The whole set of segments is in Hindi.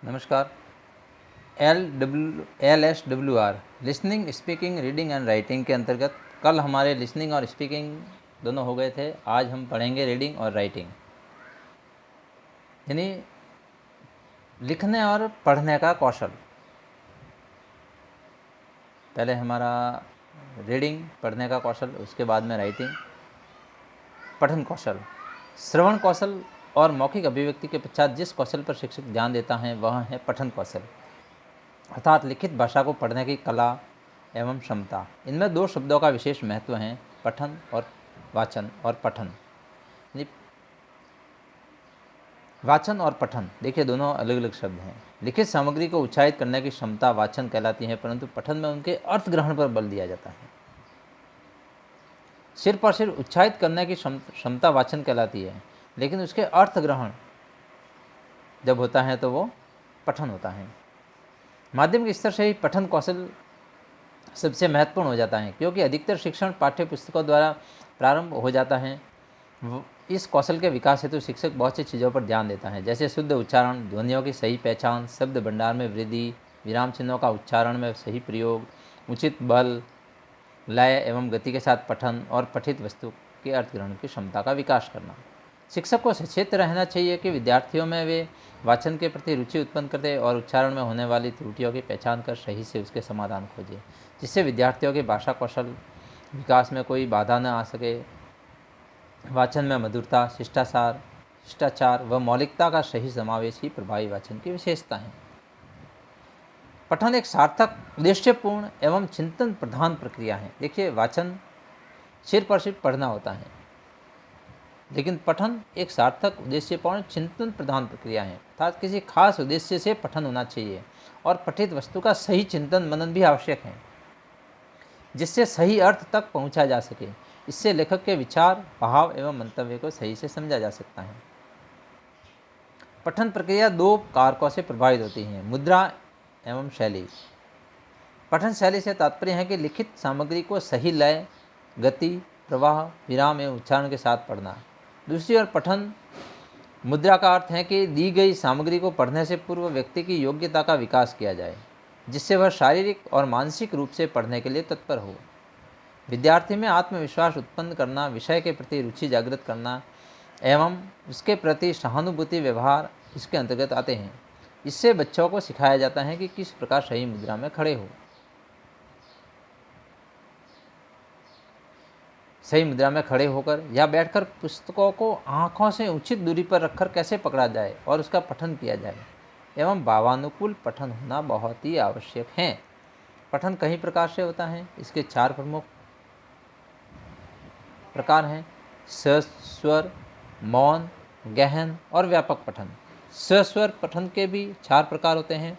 नमस्कार। LSWR listening, speaking, reading and writing के अंतर्गत कल हमारे लिसनिंग और स्पीकिंग दोनों हो गए थे। आज हम पढ़ेंगे रीडिंग और राइटिंग, यानी लिखने और पढ़ने का कौशल। पहले हमारा रीडिंग, पढ़ने का कौशल, उसके बाद में राइटिंग, पठन कौशल। श्रवण कौशल और मौखिक अभिव्यक्ति के पश्चात जिस कौशल पर शिक्षक ध्यान देता है वह है पठन कौशल, अर्थात लिखित भाषा को पढ़ने की कला एवं क्षमता। इनमें दो शब्दों का विशेष महत्व है, पठन और वाचन और पठन। यानी वाचन और पठन, देखिए दोनों अलग अलग शब्द हैं। लिखित सामग्री को उच्चारित करने की क्षमता वाचन कहलाती है, परंतु पठन में उनके अर्थ ग्रहण पर बल दिया जाता है। सिर पर सिर उच्चारित करने की क्षमता वाचन कहलाती है, लेकिन उसके अर्थ ग्रहण जब होता है तो वो पठन होता है। माध्यमिक स्तर से ही पठन कौशल सबसे महत्वपूर्ण हो जाता है, क्योंकि अधिकतर शिक्षण पाठ्य पुस्तकों द्वारा प्रारंभ हो जाता है। इस कौशल के विकास हेतु शिक्षक बहुत सी चीज़ों पर ध्यान देता है, जैसे शुद्ध उच्चारण, ध्वनियों की सही पहचान, शब्द भंडार में वृद्धि, विराम चिन्हों का उच्चारण में सही प्रयोग, उचित बल, लय एवं गति के साथ पठन और पठित वस्तु के अर्थ ग्रहण की क्षमता का विकास करना। शिक्षक को सचेत रहना चाहिए कि विद्यार्थियों में वे वाचन के प्रति रुचि उत्पन्न करते और उच्चारण में होने वाली त्रुटियों की पहचान कर सही से उसके समाधान खोजें, जिससे विद्यार्थियों के भाषा कौशल विकास में कोई बाधा न आ सके। वाचन में मधुरता, शिष्टाचार व मौलिकता का सही समावेश ही प्रभावी वाचन की विशेषता है। पठन एक सार्थक, उद्देश्यपूर्ण एवं चिंतन प्रधान प्रक्रिया है। देखिए, वाचन सिर पर सिर्फ पढ़ना होता है, लेकिन पठन एक सार्थक, उद्देश्यपूर्ण, चिंतन प्रधान प्रक्रिया है, अर्थात किसी खास उद्देश्य से पठन होना चाहिए और पठित वस्तु का सही चिंतन मनन भी आवश्यक है, जिससे सही अर्थ तक पहुंचा जा सके। इससे लेखक के विचार, भाव एवं मंतव्य को सही से समझा जा सकता है। पठन प्रक्रिया दो कारकों से प्रभावित होती है, मुद्रा एवं शैली। पठन शैली से तात्पर्य है कि लिखित सामग्री को सही लय, गति, प्रवाह, विराम एवं उच्चारण के साथ पढ़ना। दूसरी ओर पठन मुद्रा का अर्थ है कि दी गई सामग्री को पढ़ने से पूर्व व्यक्ति की योग्यता का विकास किया जाए, जिससे वह शारीरिक और मानसिक रूप से पढ़ने के लिए तत्पर हो। विद्यार्थी में आत्मविश्वास उत्पन्न करना, विषय के प्रति रुचि जागृत करना एवं उसके प्रति सहानुभूति व्यवहार इसके अंतर्गत आते हैं। इससे बच्चों को सिखाया जाता है कि किस प्रकार सही मुद्रा में खड़े हो। सही मुद्रा में खड़े होकर या बैठकर पुस्तकों को आँखों से उचित दूरी पर रखकर कैसे पकड़ा जाए और उसका पठन किया जाए, एवं भावानुकूल पठन होना बहुत ही आवश्यक है। पठन कई प्रकार से होता है। इसके 4 प्रमुख प्रकार हैं: सस्वर, मौन, गहन और व्यापक पठन। सस्वर पठन के भी 4 प्रकार होते हैं: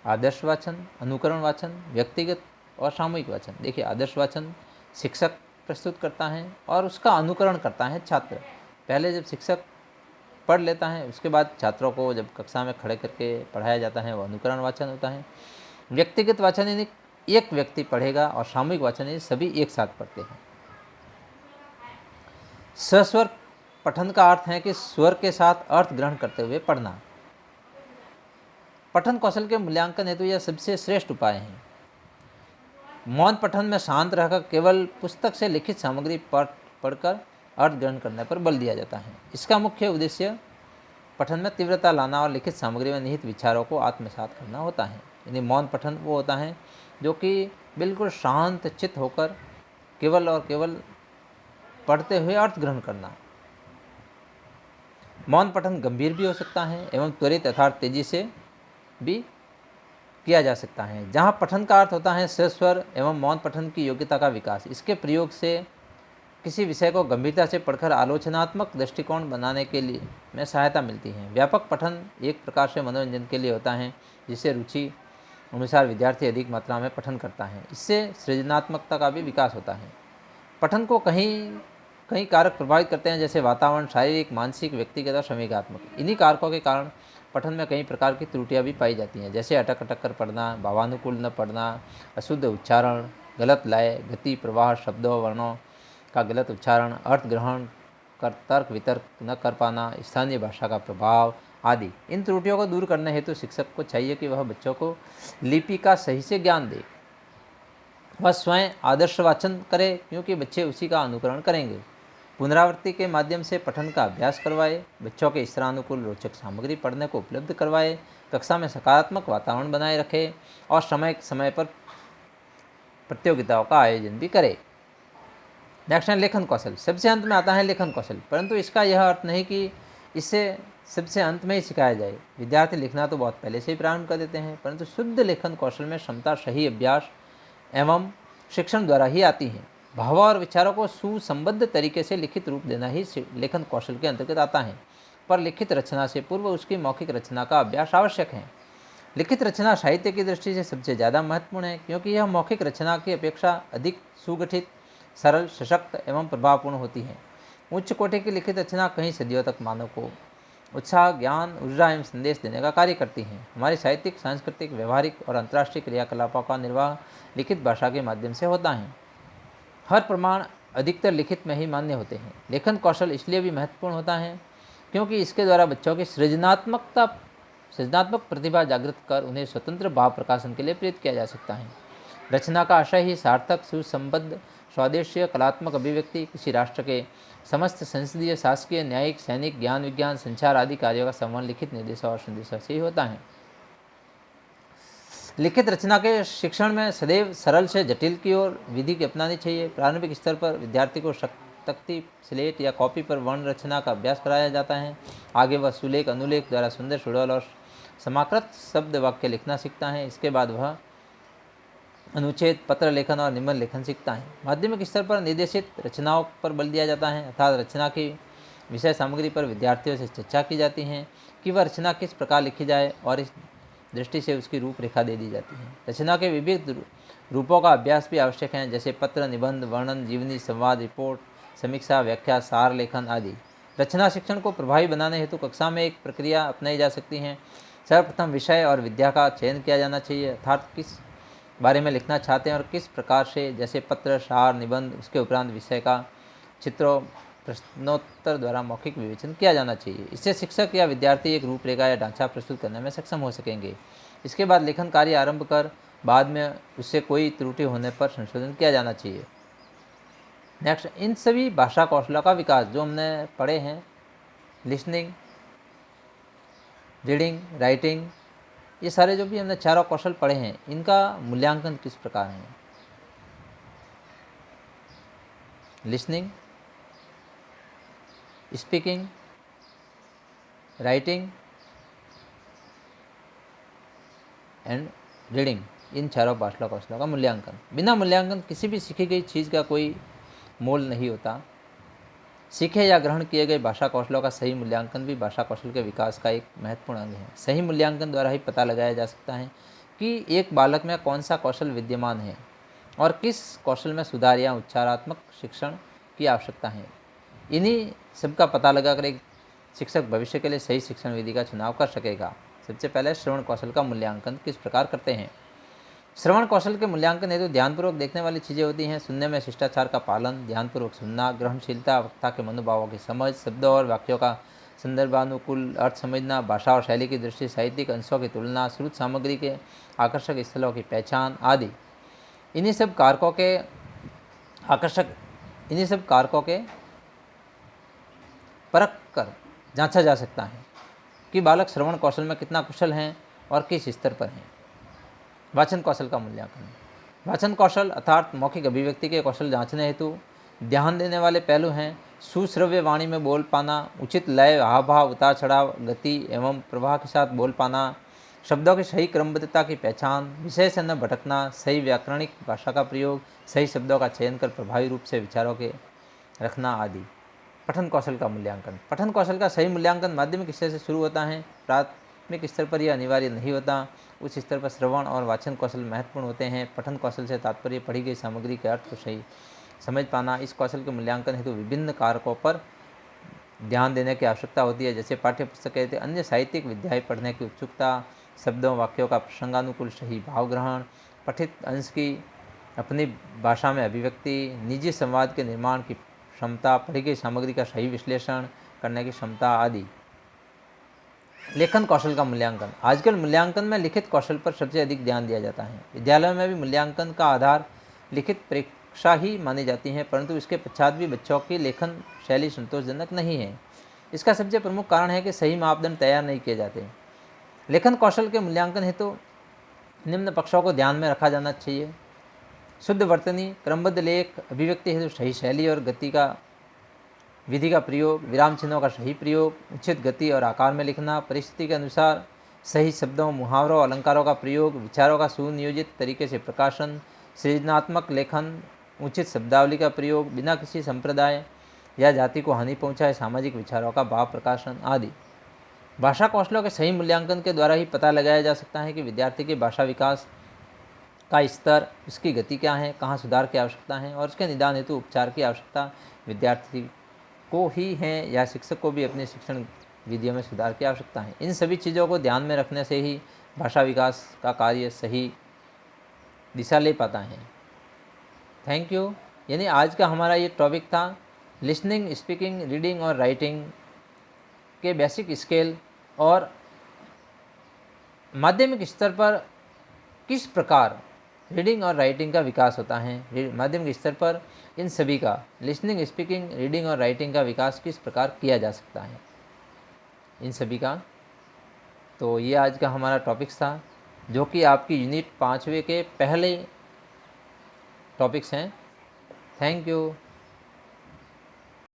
आदर्श वाचन, अनुकरण वाचन, व्यक्तिगत और सामूहिक वाचन। देखिए, आदर्श वाचन शिक्षक प्रस्तुत करता है और उसका अनुकरण करता है छात्र। पहले जब शिक्षक पढ़ लेता है, उसके बाद छात्रों को जब कक्षा में खड़े करके पढ़ाया जाता है, वो अनुकरण वाचन होता है। व्यक्तिगत वाचन यानी एक व्यक्ति पढ़ेगा, और सामूहिक वाचन यानी सभी एक साथ पढ़ते हैं। सस्वर पठन का अर्थ है कि स्वर के साथ अर्थ ग्रहण करते हुए पढ़ना। पठन कौशल के मूल्यांकन हेतु यह सबसे श्रेष्ठ उपाय है। मौन पठन में शांत रहकर केवल पुस्तक से लिखित सामग्री पढ़कर अर्थ ग्रहण करने पर बल दिया जाता है। इसका मुख्य उद्देश्य पठन में तीव्रता लाना और लिखित सामग्री में निहित विचारों को आत्मसात करना होता है। यानी मौन पठन वो होता है जो कि बिल्कुल शांत चित्त होकर केवल और केवल पढ़ते हुए अर्थ ग्रहण करना। मौन पठन गंभीर भी हो सकता है एवं त्वरित अर्थात तेजी से भी किया जा सकता है। जहाँ पठन का अर्थ होता है सस्वर एवं मौन पठन की योग्यता का विकास। इसके प्रयोग से किसी विषय को गंभीरता से पढ़कर आलोचनात्मक दृष्टिकोण बनाने के लिए में सहायता मिलती है। व्यापक पठन एक प्रकार से मनोरंजन के लिए होता है, जिससे रुचि अनुसार विद्यार्थी अधिक मात्रा में पठन करता है। इससे सृजनात्मकता का भी विकास होता है। पठन को कई कारक प्रभावित करते हैं, जैसे वातावरण, शारीरिक, मानसिक, व्यक्तिगत और संवेगात्मक। इन्हीं कारकों के कारण पठन में कई प्रकार की त्रुटियां भी पाई जाती हैं, जैसे अटक अटक कर पढ़ना, भावानुकूल न पढ़ना, अशुद्ध उच्चारण, गलत लय, गति, प्रवाह, शब्दों वर्णों का गलत उच्चारण, अर्थ ग्रहण कर तर्क वितर्क न कर पाना, स्थानीय भाषा का प्रभाव, आदि। इन त्रुटियों को दूर करने हेतु शिक्षक को चाहिए कि वह बच्चों को लिपि का सही से ज्ञान दे। वह स्वयं आदर्श वाचन करे, क्योंकि बच्चे उसी का अनुकरण करेंगे। पुनरावृत्ति के माध्यम से पठन का अभ्यास करवाए, बच्चों के स्तरानुकूल रोचक सामग्री पढ़ने को उपलब्ध करवाए, कक्षा में सकारात्मक वातावरण बनाए रखे और समय समय पर प्रतियोगिताओं का आयोजन भी करे। नेक्स्ट है लेखन कौशल। सबसे अंत में आता है लेखन कौशल, परंतु इसका यह अर्थ नहीं कि इसे सबसे अंत में ही सिखाया जाए। विद्यार्थी लिखना तो बहुत पहले से ही प्रारंभ कर देते हैं, परंतु शुद्ध लेखन कौशल में क्षमता सही अभ्यास एवं शिक्षण द्वारा ही आती है। भाव और विचारों को सुसंबद्ध तरीके से लिखित रूप देना ही लेखन कौशल के अंतर्गत आता है, पर लिखित रचना से पूर्व उसकी मौखिक रचना का अभ्यास आवश्यक है। लिखित रचना साहित्य की दृष्टि से सबसे ज़्यादा महत्वपूर्ण है, क्योंकि यह मौखिक रचना की अपेक्षा अधिक सुगठित, सरल, सशक्त एवं प्रभावपूर्ण होती है। उच्च कोटि की लिखित रचना कई सदियों तक मानव को उत्साह, ज्ञान, ऊर्जा एवं संदेश देने का कार्य करती हैं। हमारी साहित्यिक, सांस्कृतिक, व्यवहारिक और अंतर्राष्ट्रीय क्रियाकलापों का निर्वाह लिखित भाषा के माध्यम से होता है। हर प्रमाण अधिकतर लिखित में ही मान्य होते हैं। लेखन कौशल इसलिए भी महत्वपूर्ण होता है क्योंकि इसके द्वारा बच्चों की सृजनात्मक प्रतिभा जागृत कर उन्हें स्वतंत्र भाव प्रकाशन के लिए प्रेरित किया जा सकता है। रचना का आशय ही सार्थक, सुसंबद्ध, स्वदेशीय, कलात्मक अभिव्यक्ति, किसी राष्ट्र के समस्त संसदीय, शासकीय, न्यायिक, सैनिक, ज्ञान, विज्ञान, संचार आदि कार्यों का संवहन लिखित निर्देशों और संदेशों से ही होता है। लिखित रचना के शिक्षण में सदैव सरल से जटिल की ओर विधि की अपनानी चाहिए। प्रारंभिक स्तर पर विद्यार्थी को तख्ती, स्लेट या कॉपी पर वर्ण रचना का अभ्यास कराया जाता है। आगे वह सुलेख, अनुलेख द्वारा सुंदर, सुडौल और समाकृत शब्द वाक्य लिखना सीखता है। इसके बाद वह अनुच्छेद, पत्र लेखन और निबंध लेखन सीखता है। माध्यमिक स्तर पर निर्देशित रचनाओं पर बल दिया जाता है, अर्थात रचना की विषय सामग्री पर विद्यार्थियों से चर्चा की जाती है कि वह रचना किस प्रकार लिखी जाए और इस दृष्टि से उसकी रूपरेखा दे दी जाती है। रचना के विविध रूपों का अभ्यास भी आवश्यक है, जैसे पत्र, निबंध, वर्णन, जीवनी, संवाद, रिपोर्ट, समीक्षा, व्याख्या, सार लेखन आदि। रचना शिक्षण को प्रभावी बनाने हेतु कक्षा में एक प्रक्रिया अपनाई जा सकती है। सर्वप्रथम विषय और विद्या का चयन किया जाना चाहिए, अर्थात किस बारे में लिखना चाहते हैं और किस प्रकार से, जैसे पत्र, सार, निबंध। उसके उपरांत विषय का चित्रों, प्रश्नोत्तर द्वारा मौखिक विवेचन किया जाना चाहिए। इससे शिक्षक या विद्यार्थी एक रूपरेखा या ढांचा प्रस्तुत करने में सक्षम हो सकेंगे। इसके बाद लेखन कार्य आरंभ कर बाद में उससे कोई त्रुटि होने पर संशोधन किया जाना चाहिए। नेक्स्ट, इन सभी भाषा कौशलों का विकास जो हमने पढ़े हैं, लिसनिंग, रीडिंग, राइटिंग, ये सारे जो भी हमने चारों कौशल पढ़े हैं, इनका मूल्यांकन किस प्रकार है? Listening, speaking, writing and reading, इन चारों भाषा कौशलों का मूल्यांकन। बिना मूल्यांकन किसी भी सीखी गई चीज़ का कोई मोल नहीं होता। सीखे या ग्रहण किए गए भाषा कौशलों का सही मूल्यांकन भी भाषा कौशल के विकास का एक महत्वपूर्ण अंग है। सही मूल्यांकन द्वारा ही पता लगाया जा सकता है कि एक बालक में कौन सा कौशल विद्यमान है और किस कौशल में सुधार या उच्चारात्मक शिक्षण की आवश्यकता है। इन्हीं सबका पता लगाकर एक शिक्षक भविष्य के लिए सही शिक्षण विधि का चुनाव कर सकेगा। सबसे पहले श्रवण कौशल का मूल्यांकन किस प्रकार करते हैं? श्रवण कौशल के मूल्यांकन हेतु ध्यानपूर्वक देखने वाली चीज़ें होती हैं। सुनने में शिष्टाचार का पालन, ध्यानपूर्वक सुनना, ग्रहणशीलता, वक्ता के मनोभावों की समझ, शब्दों और वाक्यों का संदर्भानुकूल अर्थ समझना, भाषा और शैली की दृष्टि, साहित्यिक अंशों की तुलना, श्रुत सामग्री के आकर्षक स्थलों की पहचान आदि। इन्हीं सब कारकों के परख कर जांचा जा सकता है कि बालक श्रवण कौशल में कितना कुशल हैं और किस स्तर पर हैं। वाचन कौशल का मूल्यांकन। वाचन कौशल अर्थात मौखिक अभिव्यक्ति के कौशल जांचने हेतु ध्यान देने वाले पहलू हैं सुश्रव्य वाणी में बोल पाना, उचित लय, हाव भाव, उतार चढ़ाव, गति एवं प्रवाह के साथ बोल पाना, शब्दों की सही क्रमबद्धता की पहचान, विषय से न भटकना, सही व्याकरणिक भाषा का प्रयोग, सही शब्दों का चयन कर प्रभावी रूप से विचारों के रखना आदि। पठन कौशल का मूल्यांकन। पठन कौशल का सही मूल्यांकन माध्यमिक स्तर से शुरू होता है। प्राथमिक स्तर पर यह अनिवार्य नहीं होता। उच्च स्तर पर श्रवण और वाचन कौशल महत्वपूर्ण होते हैं। पठन कौशल से तात्पर्य पढ़ी गई सामग्री के अर्थ को सही समझ पाना। इस कौशल के मूल्यांकन हेतु विभिन्न कारकों पर ध्यान देने की आवश्यकता होती है, जैसे पाठ्यपुस्तक के अन्य साहित्यिक विधाएं पढ़ने की उत्सुकता, शब्दों वाक्यों का प्रसंगानुकूल सही भाव ग्रहण, पठित अंश की अपनी भाषा में अभिव्यक्ति, निजी संवाद के निर्माण की क्षमता, पढ़ी गई सामग्री का सही विश्लेषण करने की क्षमता आदि। लेखन कौशल का मूल्यांकन। आजकल मूल्यांकन में लिखित कौशल पर सबसे अधिक ध्यान दिया जाता है। विद्यालयों में भी मूल्यांकन का आधार लिखित परीक्षा ही मानी जाती है, परंतु इसके पश्चात भी बच्चों की लेखन शैली संतोषजनक नहीं है। इसका सबसे प्रमुख कारण है कि सही मापदंड तैयार नहीं किए जाते। लेखन कौशल के मूल्यांकन हेतु निम्न पक्षों को ध्यान में रखा जाना चाहिए: शुद्ध वर्तनी, क्रमबद्ध लेख, अभिव्यक्ति हेतु सही शैली और गति का विधि का प्रयोग, विराम चिन्हों का सही प्रयोग, उचित गति और आकार में लिखना, परिस्थिति के अनुसार सही शब्दों, मुहावरों, अलंकारों का प्रयोग, विचारों का सुनियोजित तरीके से प्रकाशन, सृजनात्मक लेखन, उचित शब्दावली का प्रयोग, बिना किसी संप्रदाय या जाति को हानि पहुंचाए सामाजिक विचारों का भाव प्रकाशन आदि। भाषा कौशलों के सही मूल्यांकन के द्वारा ही पता लगाया जा सकता है कि विद्यार्थी के भाषा विकास का स्तर, उसकी गति क्या है, कहाँ सुधार की आवश्यकता है और उसके निदान हेतु उपचार की आवश्यकता विद्यार्थी को ही है या शिक्षक को भी अपने शिक्षण विधियों में सुधार की आवश्यकता है। इन सभी चीज़ों को ध्यान में रखने से ही भाषा विकास का कार्य सही दिशा ले पाता है। Thank you. यानी आज का हमारा ये टॉपिक था लिसनिंग, स्पीकिंग, रीडिंग और राइटिंग के बेसिक स्केल और माध्यमिक स्तर पर किस प्रकार रीडिंग और राइटिंग का विकास होता है। माध्यमिक स्तर पर इन सभी का लिसनिंग, स्पीकिंग, रीडिंग और राइटिंग का विकास किस प्रकार किया जा सकता है, इन सभी का। तो ये आज का हमारा टॉपिक्स था, जो कि आपकी यूनिट 5वें के पहले टॉपिक्स हैं। Thank you.